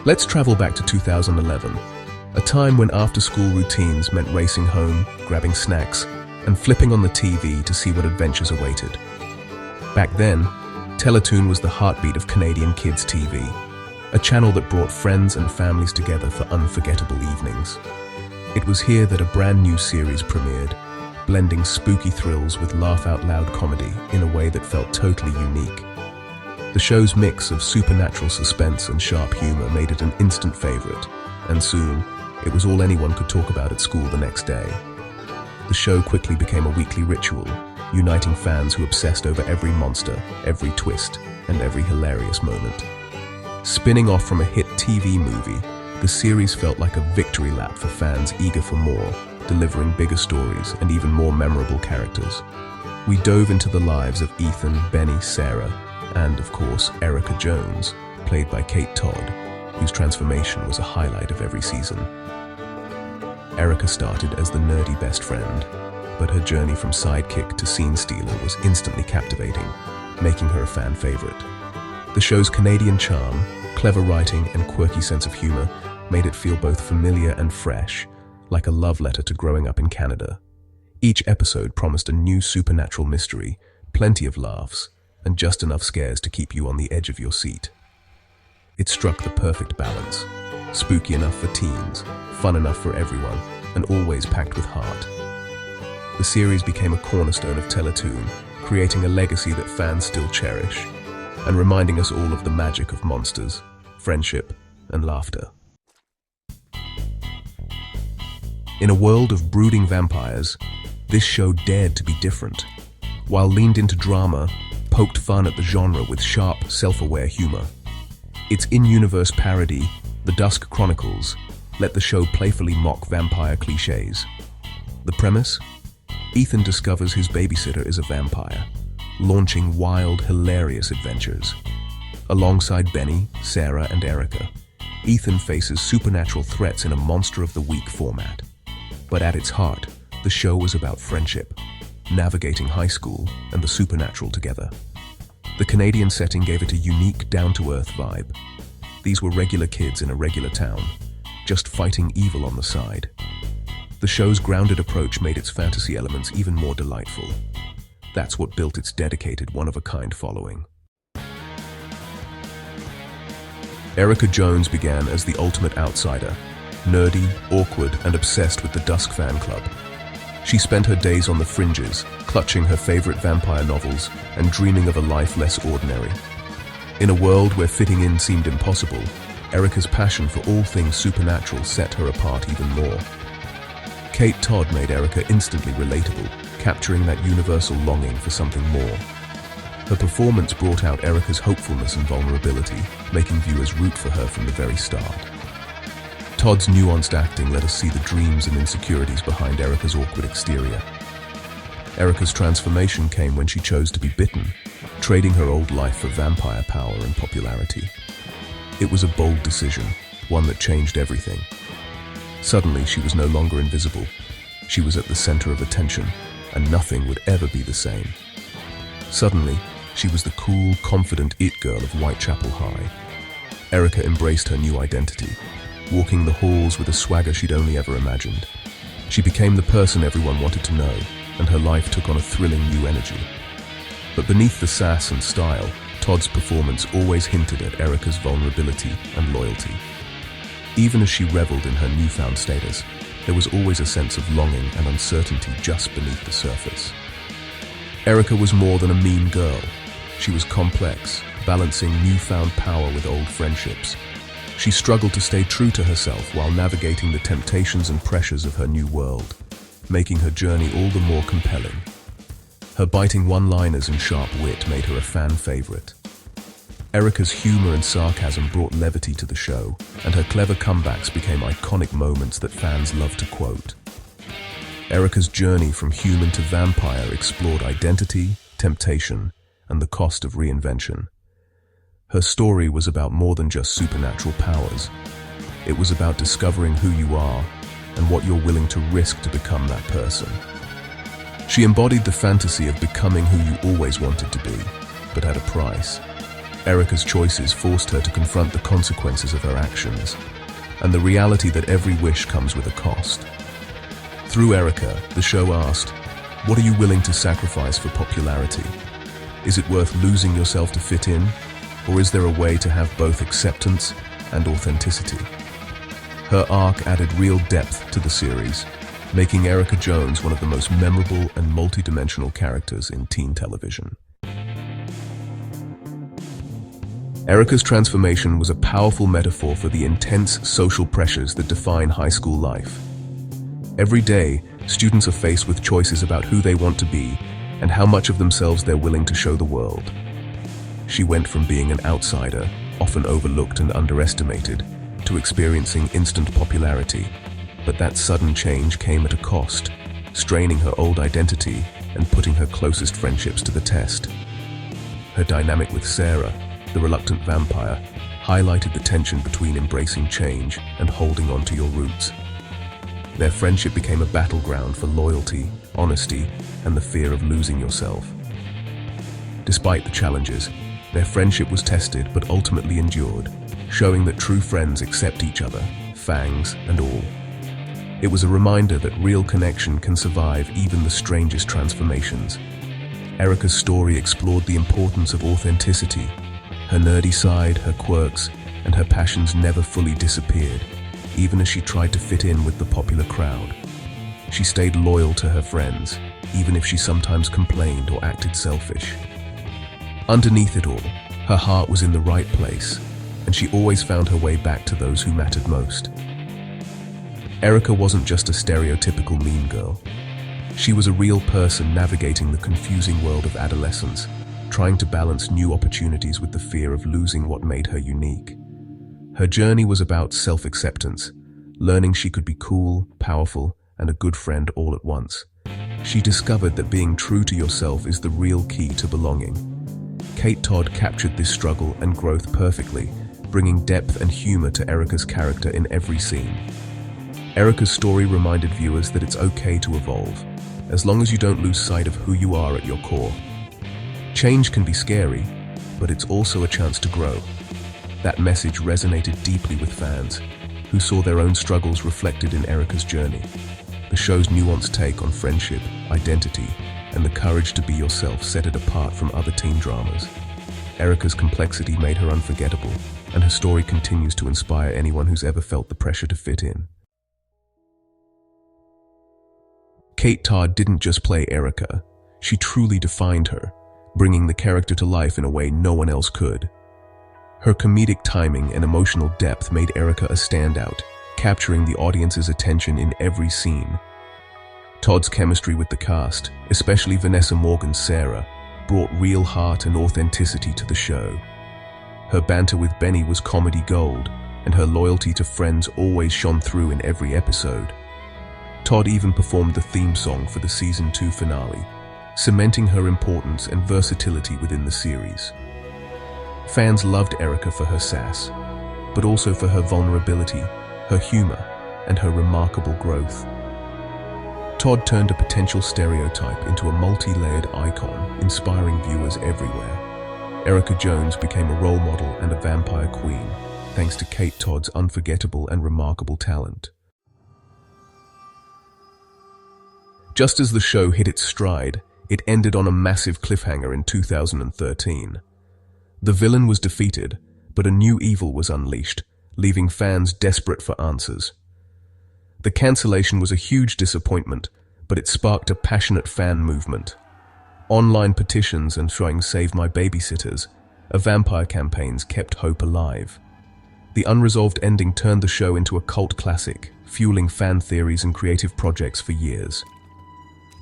Let's travel back to 2011, a time when after-school routines meant racing home, grabbing snacks, and flipping on the TV to see what adventures awaited. Back then, Teletoon was the heartbeat of Canadian kids' TV, a channel that brought friends and families together for unforgettable evenings. It was here that a brand new series premiered, blending spooky thrills with laugh-out-loud comedy in a way that felt totally unique. The show's mix of supernatural suspense and sharp humor made it an instant favorite, and soon, it was all anyone could talk about at school the next day. The show quickly became a weekly ritual, uniting fans who obsessed over every monster, every twist, and every hilarious moment. Spinning off from a hit TV movie, the series felt like a victory lap for fans eager for more, delivering bigger stories and even more memorable characters. We dove into the lives of Ethan, Benny, Sarah, and, of course, Erica Jones, played by Todd, whose transformation was a highlight of every season. Erica started as the nerdy best friend, but her journey from sidekick to scene stealer was instantly captivating, making her a fan favorite. The show's Canadian charm, clever writing, and quirky sense of humor made it feel both familiar and fresh, like a love letter to growing up in Canada. Each episode promised a new supernatural mystery, plenty of laughs, and just enough scares to keep you on the edge of your seat. It struck the perfect balance, spooky enough for teens, fun enough for everyone, and always packed with heart. The series became a cornerstone of Teletoon, creating a legacy that fans still cherish, and reminding us all of the magic of monsters, friendship, and laughter. In a world of brooding vampires, this show dared to be different. While leaned into drama, poked fun at the genre with sharp, self-aware humor. Its in-universe parody, The Dusk Chronicles, let the show playfully mock vampire cliches. The premise? Ethan discovers his babysitter is a vampire, launching wild, hilarious adventures. Alongside Benny, Sarah, and Erica, Ethan faces supernatural threats in a Monster of the Week format. But at its heart, the show was about friendship, navigating high school and the supernatural together. The Canadian setting gave it a unique, down-to-earth vibe. These were regular kids in a regular town, just fighting evil on the side. The show's grounded approach made its fantasy elements even more delightful. That's what built its dedicated, one-of-a-kind following. Erica Jones began as the ultimate outsider, nerdy, awkward, and obsessed with the Dusk fan club. She spent her days on the fringes, clutching her favorite vampire novels and dreaming of a life less ordinary. In a world where fitting in seemed impossible, Erica's passion for all things supernatural set her apart even more. Todd made Erica instantly relatable, capturing that universal longing for something more. Her performance brought out Erica's hopefulness and vulnerability, making viewers root for her from the very start. Todd's nuanced acting let us see the dreams and insecurities behind Erica's awkward exterior. Erica's transformation came when she chose to be bitten, trading her old life for vampire power and popularity. It was a bold decision, one that changed everything. Suddenly, she was no longer invisible. She was at the center of attention, and nothing would ever be the same. Suddenly, she was the cool, confident it girl of Whitechapel High. Erica embraced her new identity, walking the halls with a swagger she'd only ever imagined. She became the person everyone wanted to know, and her life took on a thrilling new energy. But beneath the sass and style, Todd's performance always hinted at Erica's vulnerability and loyalty. Even as she reveled in her newfound status, there was always a sense of longing and uncertainty just beneath the surface. Erica was more than a mean girl. She was complex, balancing newfound power with old friendships. She struggled to stay true to herself while navigating the temptations and pressures of her new world, making her journey all the more compelling. Her biting one-liners and sharp wit made her a fan favorite. Erica's humor and sarcasm brought levity to the show, and her clever comebacks became iconic moments that fans loved to quote. Erica's journey from human to vampire explored identity, temptation, and the cost of reinvention. Her story was about more than just supernatural powers. It was about discovering who you are and what you're willing to risk to become that person. She embodied the fantasy of becoming who you always wanted to be, but at a price. Erica's choices forced her to confront the consequences of her actions, and the reality that every wish comes with a cost. Through Erica, the show asked, what are you willing to sacrifice for popularity? Is it worth losing yourself to fit in, or is there a way to have both acceptance and authenticity? Her arc added real depth to the series, making Erica Jones one of the most memorable and multi-dimensional characters in teen television. Erica's transformation was a powerful metaphor for the intense social pressures that define high school life. Every day, students are faced with choices about who they want to be and how much of themselves they're willing to show the world. She went from being an outsider, often overlooked and underestimated, to experiencing instant popularity. But that sudden change came at a cost, straining her old identity and putting her closest friendships to the test. Her dynamic with Sarah, the reluctant vampire, highlighted the tension between embracing change and holding on to your roots. Their friendship became a battleground for loyalty, honesty, and the fear of losing yourself. Despite the challenges, their friendship was tested but ultimately endured, showing that true friends accept each other, fangs and all. It was a reminder that real connection can survive even the strangest transformations. Erica's story explored the importance of authenticity. Her nerdy side, her quirks, and her passions never fully disappeared, even as she tried to fit in with the popular crowd. She stayed loyal to her friends, even if she sometimes complained or acted selfish. Underneath it all, her heart was in the right place, and she always found her way back to those who mattered most. Erica wasn't just a stereotypical mean girl. She was a real person navigating the confusing world of adolescence, trying to balance new opportunities with the fear of losing what made her unique. Her journey was about self-acceptance, learning she could be cool, powerful, and a good friend all at once. She discovered that being true to yourself is the real key to belonging. Todd captured this struggle and growth perfectly, bringing depth and humor to Erica's character in every scene. Erica's story reminded viewers that it's okay to evolve, as long as you don't lose sight of who you are at your core. Change can be scary, but it's also a chance to grow. That message resonated deeply with fans, who saw their own struggles reflected in Erica's journey. The show's nuanced take on friendship, identity, and the courage to be yourself set it apart from other teen dramas. Erica's complexity made her unforgettable, and her story continues to inspire anyone who's ever felt the pressure to fit in. Todd didn't just play Erica, she truly defined her, bringing the character to life in a way no one else could. Her comedic timing and emotional depth made Erica a standout, capturing the audience's attention in every scene. Todd's chemistry with the cast, especially Vanessa Morgan's Sarah, brought real heart and authenticity to the show. Her banter with Benny was comedy gold, and her loyalty to friends always shone through in every episode. Todd even performed the theme song for the Season 2 finale, cementing her importance and versatility within the series. Fans loved Erica for her sass, but also for her vulnerability, her humor, and her remarkable growth. Todd turned a potential stereotype into a multi-layered icon, inspiring viewers everywhere. Erica Jones became a role model and a vampire queen, thanks to Todd's unforgettable and remarkable talent. Just as the show hit its stride, it ended on a massive cliffhanger in 2013. The villain was defeated, but a new evil was unleashed, leaving fans desperate for answers. The cancellation was a huge disappointment, but it sparked a passionate fan movement. Online petitions and Save My Babysitters, vampire campaigns kept hope alive. The unresolved ending turned the show into a cult classic, fueling fan theories and creative projects for years.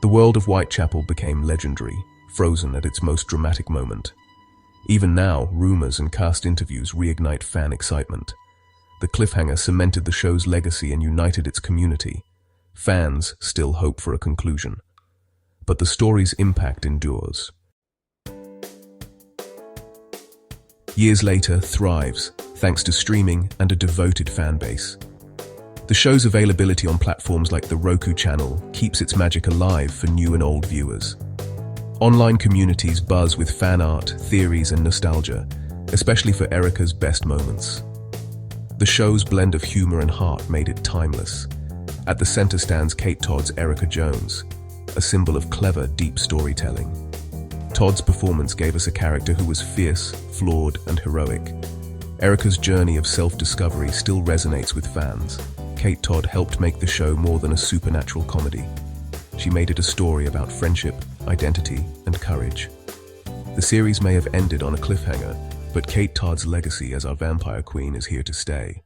The world of Whitechapel became legendary, frozen at its most dramatic moment. Even now, rumors and cast interviews reignite fan excitement. The cliffhanger cemented the show's legacy and united its community. Fans still hope for a conclusion, but the story's impact endures. Years later, thrives, thanks to streaming and a devoted fan base. The show's availability on platforms like the Roku channel keeps its magic alive for new and old viewers. Online communities buzz with fan art, theories, and nostalgia, especially for Erica's best moments. The show's blend of humor and heart made it timeless. At the center stands Kate Todd's Erica Jones, a symbol of clever, deep storytelling. Todd's performance gave us a character who was fierce, flawed, and heroic. Erica's journey of self-discovery still resonates with fans. Kate Todd helped make the show more than a supernatural comedy. She made it a story about friendship, identity, and courage. The series may have ended on a cliffhanger, but Kate Todd's legacy as our vampire queen is here to stay.